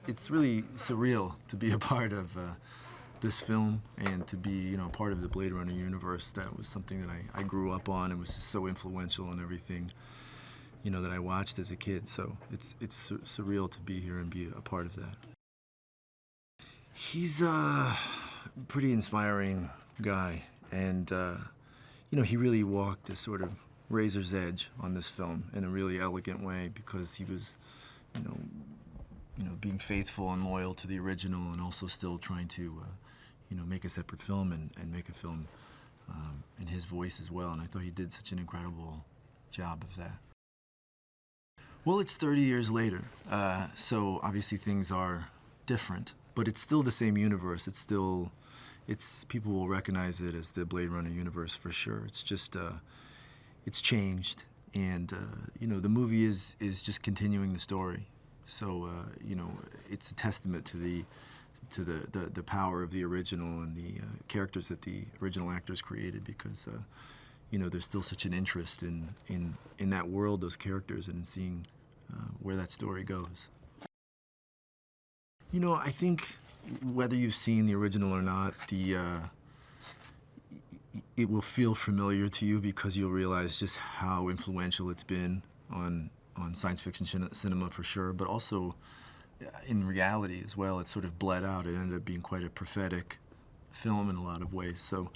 it's really surreal to be a part of this film and to be, part of the Blade Runner universe. That was something that I grew up on and was just so influential in everything, that I watched as a kid. So it's surreal to be here and be a part of that. He's a pretty inspiring guy, and he really walked a sort of razor's edge on this film in a really elegant way because he was, being faithful and loyal to the original and also still trying to, make a separate film and make a film in his voice as well. And I thought he did such an incredible job of that. Well, it's 30 years later, so obviously things are different, but it's still the same universe. People will recognize it as the Blade Runner universe for sure. It's just, it's changed, and the movie is just continuing the story. So it's a testament to the power of the original and the characters that the original actors created, because there's still such an interest in that world, those characters, and in seeing where that story goes. I think whether you've seen the original or not, it will feel familiar to you because you'll realize just how influential it's been on science fiction cinema for sure, but also in reality as well. It sort of bled out. It ended up being quite a prophetic film in a lot of ways. So,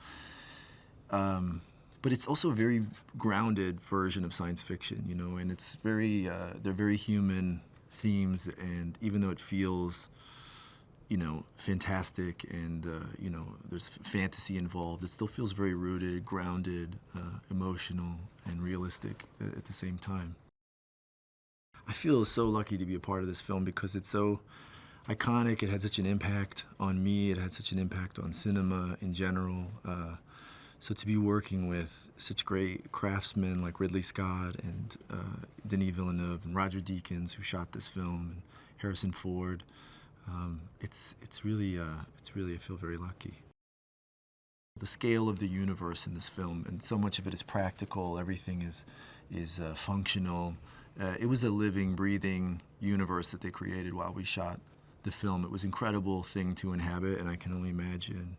but it's also a very grounded version of science fiction, and it's they're very human themes, and even though it feels fantastic and, there's fantasy involved, it still feels very rooted, grounded, emotional, and realistic at the same time. I feel so lucky to be a part of this film because it's so iconic. It had such an impact on me. It had such an impact on cinema in general. So to be working with such great craftsmen like Ridley Scott and Denis Villeneuve and Roger Deakins, who shot this film, and Harrison Ford, it's really I feel very lucky. The scale of the universe in this film, and so much of it is practical. Everything is functional. It was a living, breathing universe that they created while we shot the film. It was an incredible thing to inhabit, and I can only imagine,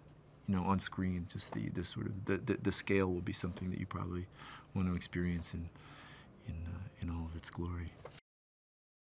on screen, just the scale will be something that you probably want to experience in all of its glory.